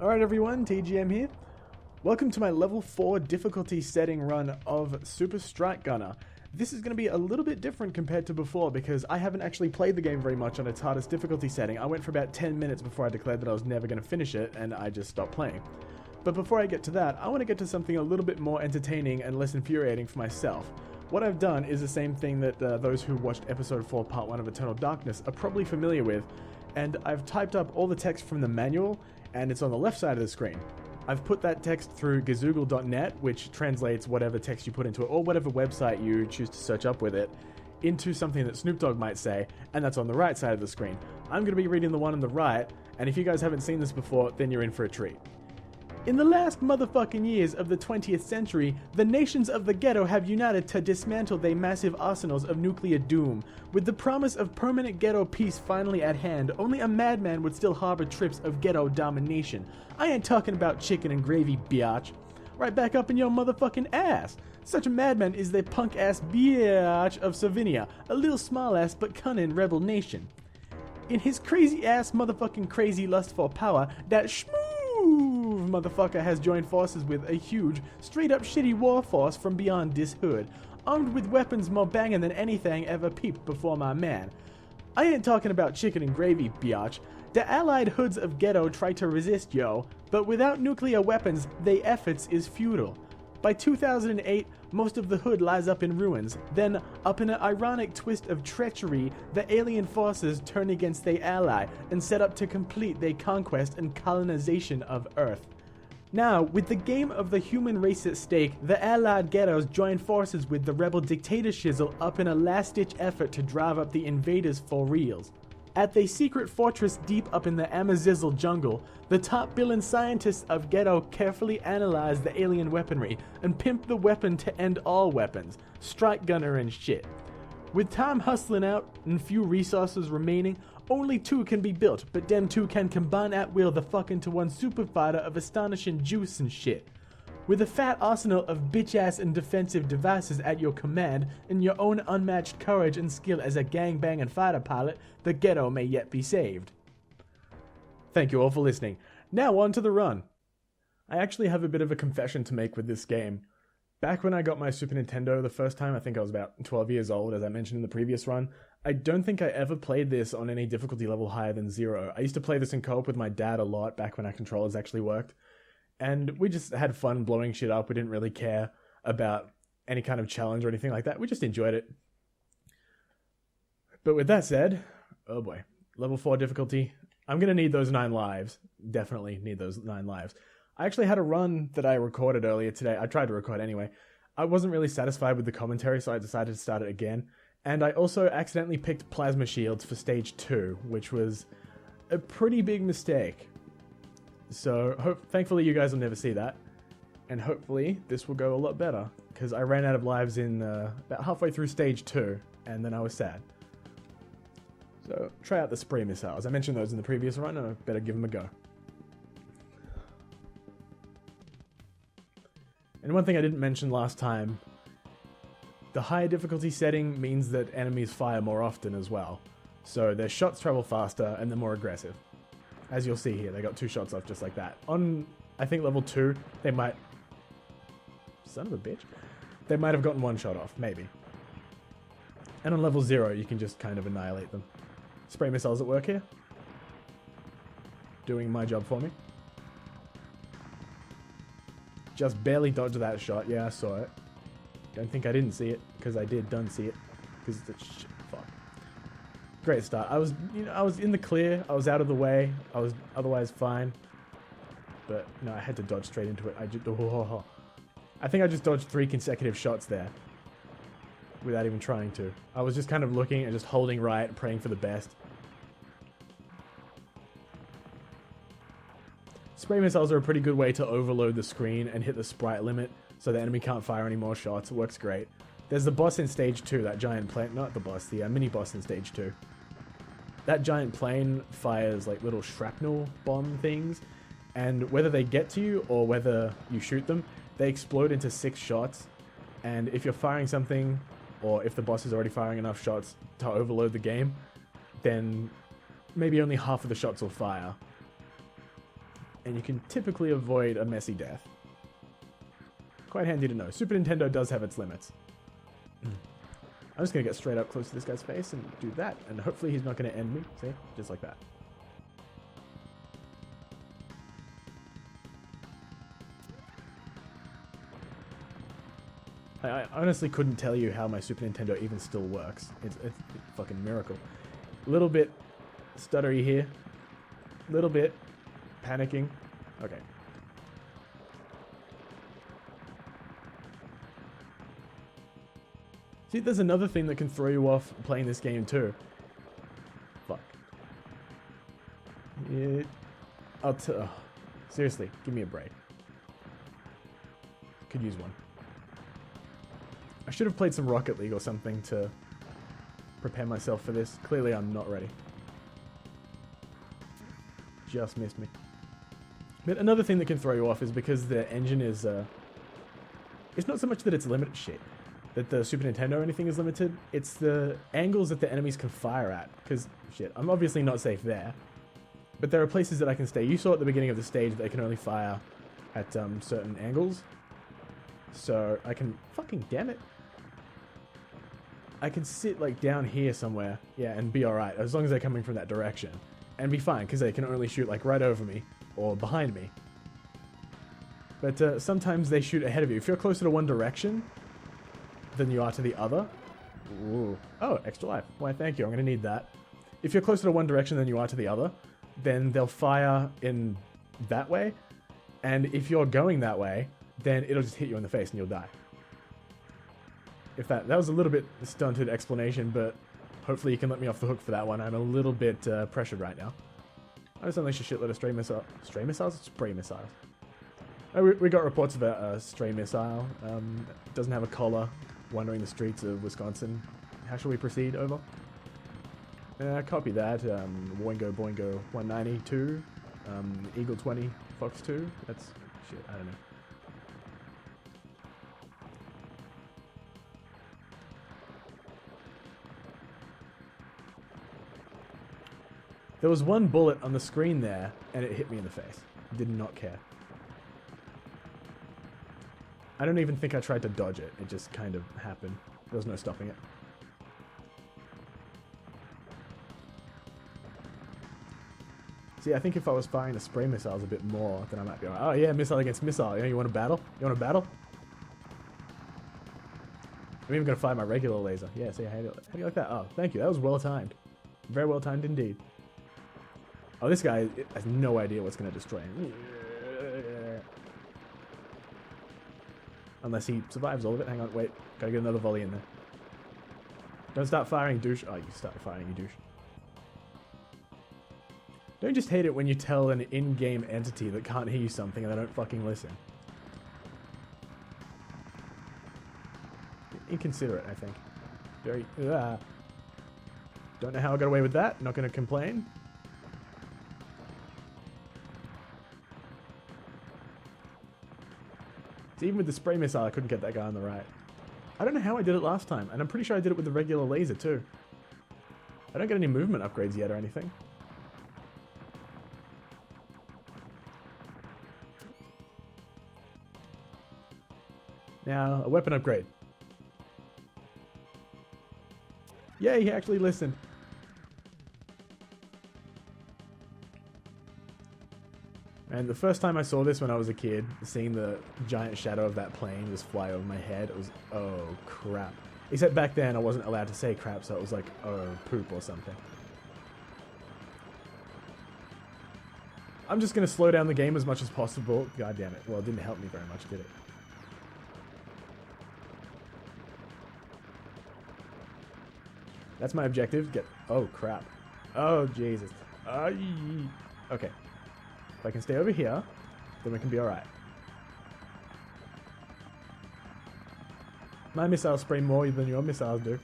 Alright everyone, TGM here. Welcome to my level 4 difficulty setting run of Super Strike Gunner. This is going to be a little bit different compared to before because I haven't actually played the game very much on its hardest difficulty setting. I went for about 10 minutes before I declared that I was never going to finish it and I just stopped playing. But before I get to that, I want to get to something a little bit more entertaining and less infuriating for myself. What I've done is the same thing that those who watched episode 4 part 1 of Eternal Darkness are probably familiar with, and I've typed up all the text from the manual and it's on the left side of the screen. I've put that text through gazoogle.net, which translates whatever text you put into it, or whatever website you choose to search up with it, into something that Snoop Dogg might say, and that's on the right side of the screen. I'm going to be reading the one on the right, and if you guys haven't seen this before, then you're in for a treat. In the last motherfucking years of the 20th century, the nations of the ghetto have united to dismantle their massive arsenals of nuclear doom. With the promise of permanent ghetto peace finally at hand, only a madman would still harbor trips of ghetto domination. I ain't talking about chicken and gravy, biatch. Right back up in your motherfucking ass. Such a madman is the punk-ass biatch of Sardinia, a little small-ass but cunning rebel nation. In his crazy-ass motherfucking crazy lust for power, that motherfucker has joined forces with a huge, straight-up shitty war force from beyond this hood, armed with weapons more banging than anything ever peeped before my man. I ain't talking about chicken and gravy, biatch. The allied hoods of ghetto try to resist, yo, but without nuclear weapons, they efforts is futile. By 2008, most of the hood lies up in ruins. Then, up in an ironic twist of treachery, the alien forces turn against their ally and set up to complete their conquest and colonization of Earth. Now, with the game of the human race at stake, the allied ghettos join forces with the rebel dictator shizzle up in a last-ditch effort to drive up the invaders for reals. At their secret fortress deep up in the Amazizzle jungle, the top billion scientists of Ghetto carefully analyze the alien weaponry and pimp the weapon to end all weapons, Strike Gunner and shit. With time hustling out and few resources remaining, only two can be built, but them two can combine at will the fuck into one super fighter of astonishing juice and shit. With a fat arsenal of bitch-ass and defensive devices at your command, and your own unmatched courage and skill as a gangbang and fighter pilot, the ghetto may yet be saved. Thank you all for listening. Now on to the run. I actually have a bit of a confession to make with this game. Back when I got my Super Nintendo the first time, I think I was about 12 years old, as I mentioned in the previous run, I don't think I ever played this on any difficulty level higher than 0. I used to play this in co-op with my dad a lot back when our controllers actually worked. And we just had fun blowing shit up. We didn't really care about any kind of challenge or anything like that. We just enjoyed it. But with that said, oh boy, level 4 difficulty. I'm going to need those 9 lives. Definitely need those 9 lives. I actually had a run that I recorded earlier today. I tried to record anyway. I wasn't really satisfied with the commentary, so I decided to start it again. And I also accidentally picked plasma shields for stage 2, which was a pretty big mistake. So, thankfully you guys will never see that. And hopefully this will go a lot better. Because I ran out of lives in about halfway through stage 2. And then I was sad. So, try out the spray missiles. I mentioned those in the previous run and I better give them a go. And one thing I didn't mention last time. The higher difficulty setting means that enemies fire more often as well. So their shots travel faster and they're more aggressive. As you'll see here, they got 2 shots off just like that. On, I think, level 2, they might... Son of a bitch. They might have gotten 1 shot off, maybe. And on level 0, you can just kind of annihilate them. Spray missiles at work here. Doing my job for me. Just barely dodged that shot. Yeah, I saw it. Don't think I didn't see it, because I done see it. Because it's shit. Fuck. Great start. I was in the clear. I was out of the way. I was otherwise fine. But no, I had to dodge straight into it. I think I just dodged 3 consecutive shots there. Without even trying to. I was just kind of looking and just holding right, praying for the best. Spray missiles are a pretty good way to overload the screen and hit the sprite limit, so the enemy can't fire any more shots. It works great. There's the boss in stage 2, that giant plane, not the boss, the mini boss in stage 2. That giant plane fires like little shrapnel bomb things, and whether they get to you or whether you shoot them, they explode into 6 shots, and if you're firing something, or if the boss is already firing enough shots to overload the game, then maybe only half of the shots will fire. and you can typically avoid a messy death. Quite handy to know. Super Nintendo does have its limits. I'm just going to get straight up close to this guy's face and do that, and hopefully he's not going to end me. See? Just like that. I honestly couldn't tell you how my Super Nintendo even still works. It's a fucking miracle. A little bit stuttery here. A little bit panicking. Okay. See, there's another thing that can throw you off playing this game too. Fuck. Seriously, give me a break. Could use one. I should have played some Rocket League or something to prepare myself for this. Clearly I'm not ready. Just missed me. But another thing that can throw you off is because the engine is, it's not so much that it's limited shit, that the Super Nintendo or anything is limited, it's the angles that the enemies can fire at. Because, shit, I'm obviously not safe there. But there are places that I can stay. You saw at the beginning of the stage that they can only fire at certain angles. So I can, fucking damn it. I can sit like down here somewhere, yeah, and be alright, as long as they're coming from that direction. And be fine, because they can only shoot like right over me, or behind me. But sometimes they shoot ahead of you. If you're closer to one direction than you are to the other... Ooh. Oh, extra life. Why, thank you, I'm going to need that. If you're closer to one direction than you are to the other, then they'll fire in that way. And if you're going that way, then it'll just hit you in the face and you'll die. If that was a little bit stunted explanation, but hopefully you can let me off the hook for that one. I'm a little bit pressured right now. I just unleashed a shitload of stray missiles. Stray missiles? Spray missiles. Oh, we got reports about a stray missile. Doesn't have a collar, wandering the streets of Wisconsin. How shall we proceed? Over. Copy that. Boingo Boingo 192. Eagle 20, Fox 2. That's shit. I don't know. There was one bullet on the screen there, and it hit me in the face. Did not care. I don't even think I tried to dodge it. It just kind of happened. There was no stopping it. See, I think if I was firing the spray missiles a bit more, then I might be alright. Oh yeah, missile against missile. You know, you want to battle? You want to battle? I'm even going to fire my regular laser. Yeah, see, how do you like that? Oh, thank you. That was well timed. Very well timed indeed. Oh, this guy has no idea what's going to destroy him. Unless he survives all of it. Hang on, wait. Gotta get another volley in there. Don't start firing, douche. Oh, you start firing, you douche. Don't just hate it when you tell an in-game entity that can't hear you something and they don't fucking listen. Inconsiderate, I think. Very... Don't know how I got away with that. Not going to complain. So even with the spray missile, I couldn't get that guy on the right. I don't know how I did it last time, and I'm pretty sure I did it with the regular laser too. I don't get any movement upgrades yet or anything. Now, a weapon upgrade. Yay, he actually listened. And the first time I saw this when I was a kid, seeing the giant shadow of that plane just fly over my head, it was, oh crap. Except back then I wasn't allowed to say crap, so it was like, oh, poop or something. I'm just going to slow down the game as much as possible. God damn it. Well, it didn't help me very much, did it? That's my objective. Get... Oh, crap. Oh, Jesus. Okay. If I can stay over here, then we can be alright. My missiles spray more than your missiles do.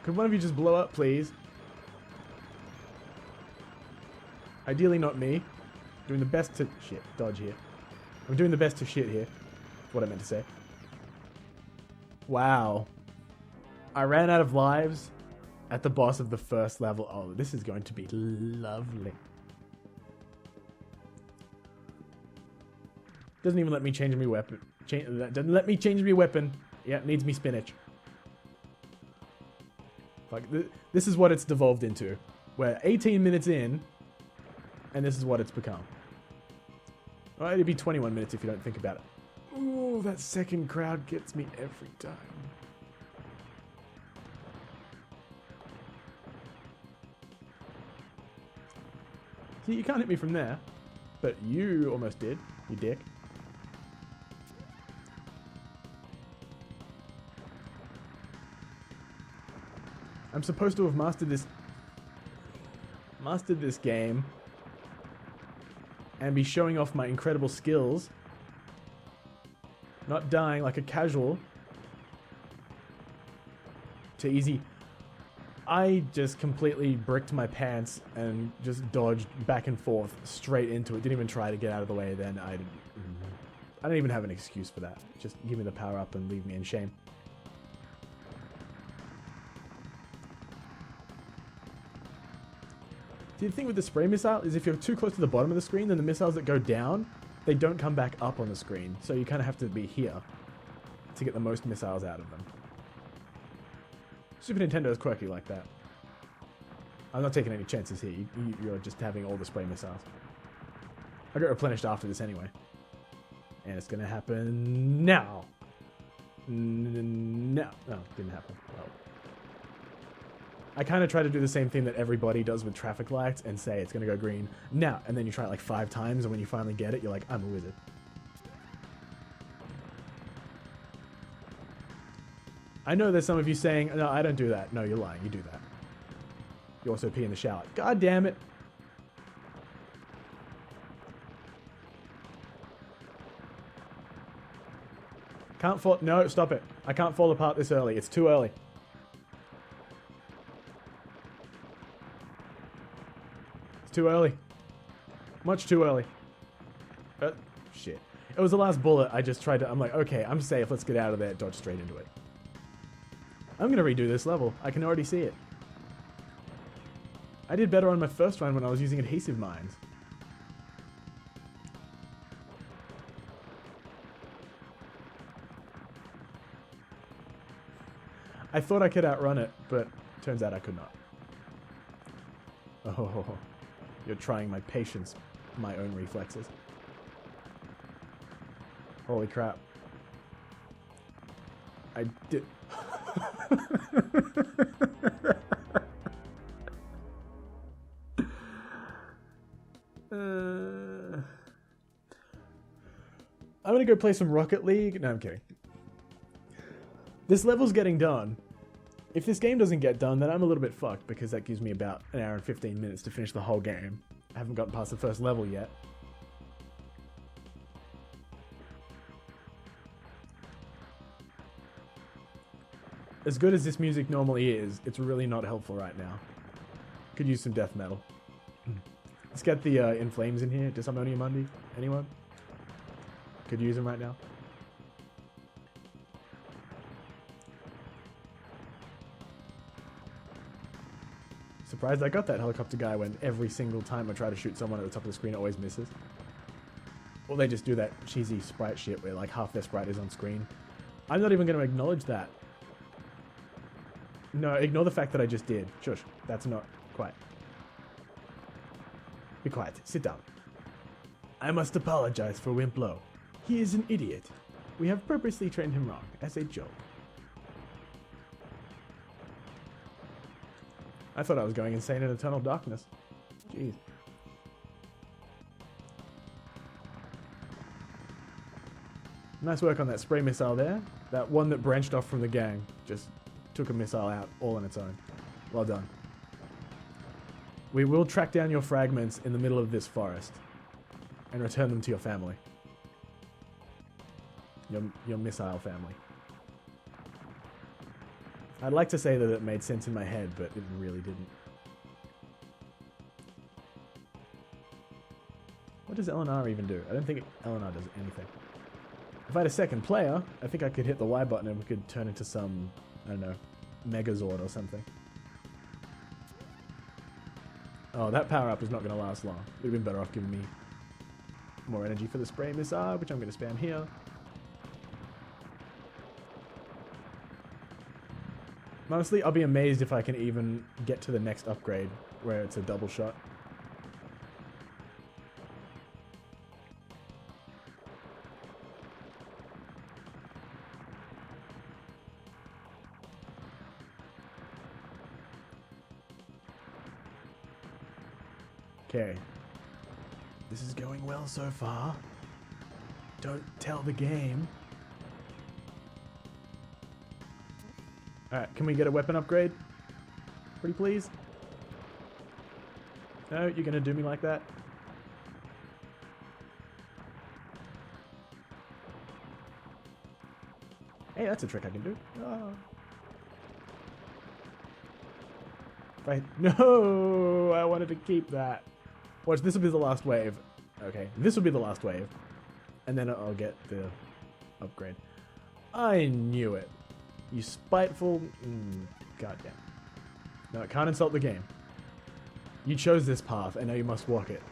Could one of you just blow up, please? Ideally not me. Doing the best to... Shit, dodge here. I'm doing the best to shit here. What I meant to say. Wow. I ran out of lives at the boss of the first level. Oh, this is going to be lovely. Doesn't even let me change my weapon. Doesn't let me change my weapon. Yeah, it needs me spinach. Like, this is what it's devolved into. We're 18 minutes in, and this is what it's become. Well, it'd be 21 minutes if you don't think about it. Ooh, that second crowd gets me every time. See, you can't hit me from there, but you almost did, you dick. I'm supposed to have mastered this game and be showing off my incredible skills, not dying like a casual to easy. I just completely bricked my pants and just dodged back and forth straight into it. Didn't even try to get out of the way then. I don't even have an excuse for that. Just give me the power up and leave me in shame. The thing with the spray missile is if you're too close to the bottom of the screen, then the missiles that go down, they don't come back up on the screen. So you kind of have to be here to get the most missiles out of them. Super Nintendo is quirky like that. I'm not taking any chances here. You're just having all the spray missiles. I got replenished after this anyway. And it's going to happen now. No, it didn't happen. Well, I kind of try to do the same thing that everybody does with traffic lights and say it's going to go green now. And then you try it like 5 times, and when you finally get it, you're like, I'm a wizard. I know there's some of you saying, no, I don't do that. No, you're lying. You do that. You also pee in the shower. God damn it. Can't fall. No, stop it. I can't fall apart this early. It's too early. Too early. Much too early. Shit. It was the last bullet. I just tried to... I'm like, okay, I'm safe. Let's get out of there. Dodge straight into it. I'm going to redo this level. I can already see it. I did better on my first run when I was using adhesive mines. I thought I could outrun it, but turns out I could not. Oh... You're trying my patience, my own reflexes. Holy crap. I did... I'm gonna go play some Rocket League. No, I'm kidding. This level's getting done. If this game doesn't get done, then I'm a little bit fucked, because that gives me about an hour and 15 minutes to finish the whole game. I haven't gotten past the first level yet. As good as this music normally is, it's really not helpful right now. Could use some death metal. Let's get the In Flames in here. Disharmonia Mundi. Anyone? Could use them right now. Surprised I got that helicopter guy when every single time I try to shoot someone at the top of the screen, it always misses. Or they just do that cheesy sprite shit where like half their sprite is on screen. I'm not even going to acknowledge that. No, ignore the fact that I just did. Shush. That's not quite. Be quiet. Sit down. I must apologize for Wimplo. He is an idiot. We have purposely trained him wrong, as a joke. I thought I was going insane in eternal darkness. Jeez. Nice work on that spray missile there. That one that branched off from the gang just took a missile out all on its own. Well done. We will track down your fragments in the middle of this forest and return them to your family. Your missile family. I'd like to say that it made sense in my head, but it really didn't. What does LNR even do? I don't think LNR does anything. If I had a second player, I think I could hit the Y button and we could turn into some, I don't know, Megazord or something. Oh, that power-up is not going to last long. It would have been better off giving me more energy for the spray missile, which I'm going to spam here. Honestly, I'll be amazed if I can even get to the next upgrade, where it's a double shot. Okay. This is going well so far. Don't tell the game. Alright, can we get a weapon upgrade? Pretty please? No, you're gonna do me like that? Hey, that's a trick I can do. Oh. Right. No, I wanted to keep that. Watch, this will be the last wave. Okay, this will be the last wave. And then I'll get the upgrade. I knew it. You spiteful... goddamn. No, I can't insult the game. You chose this path, and now you must walk it.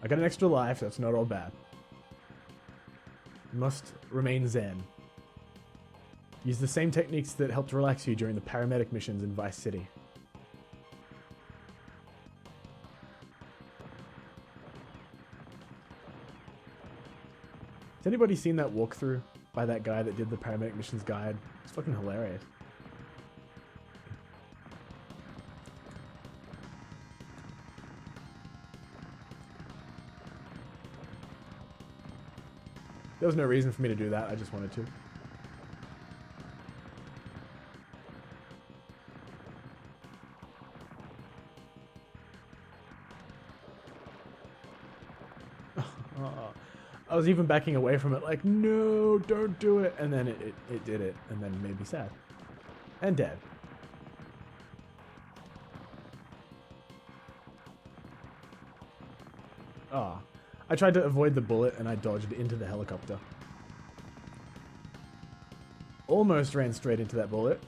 I got an extra life, so it's not all bad. You must remain zen. Use the same techniques that helped relax you during the paramedic missions in Vice City. Has anybody seen that walkthrough by that guy that did the paramedic missions guide? It's fucking hilarious. There was no reason for me to do that, I just wanted to. I was even backing away from it like, no, don't do it. And then it did it, and then made me sad. And dead. Ah. I tried to avoid the bullet, and I dodged into the helicopter. Almost ran straight into that bullet.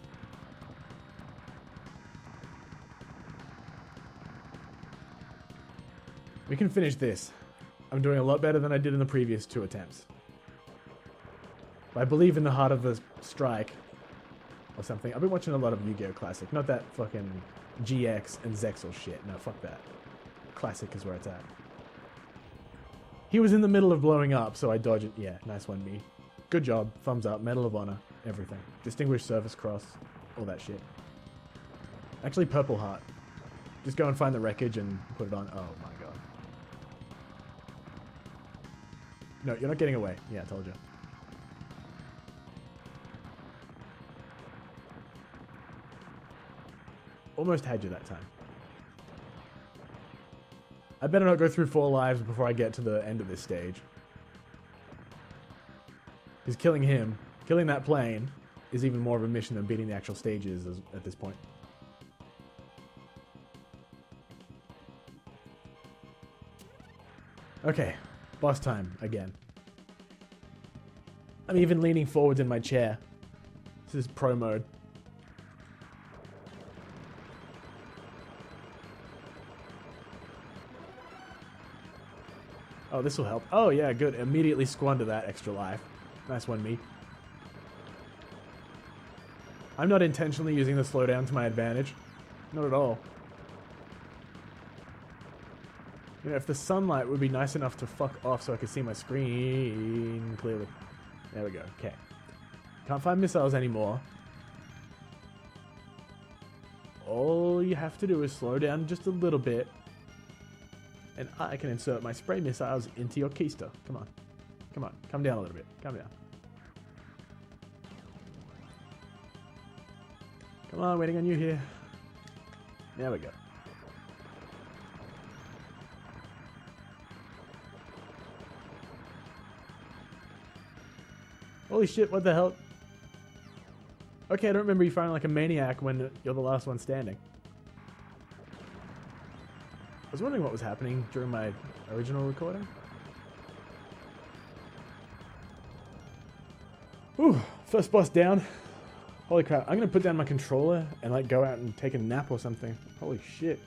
We can finish this. I'm doing a lot better than I did in the previous 2 attempts. I believe in the heart of the strike. Or something. I've been watching a lot of Yu-Gi-Oh! Classic. Not that fucking GX and Zexal shit. No, fuck that. Classic is where it's at. He was in the middle of blowing up, so I dodged it. Yeah, nice one, me. Good job. Thumbs up. Medal of Honor. Everything. Distinguished Service Cross. All that shit. Actually, Purple Heart. Just go and find the wreckage and put it on. Oh my god. No, you're not getting away. Yeah, I told you. Almost had you that time. I better not go through 4 lives before I get to the end of this stage. Because killing him, killing that plane, is even more of a mission than beating the actual stages at this point. Okay, boss time again. I'm even leaning forwards in my chair. This is pro mode. Oh, this will help. Oh yeah, good. Immediately squander that extra life. Nice one, me. I'm not intentionally using the slowdown to my advantage. Not at all. You know, if the sunlight would be nice enough to fuck off so I could see my screen clearly. There we go. Okay. Can't find missiles anymore. All you have to do is slow down just a little bit. And I can insert my spray missiles into your keister. Come on. Come on. Come down a little bit. Come down. Come on, waiting on you here. There we go. Holy shit, what the hell? Okay, I don't remember you firing like a maniac when you're the last one standing. I was wondering what was happening during my original recording. Whew, first boss down. Holy crap, I'm gonna put down my controller and like go out and take a nap or something. Holy shit.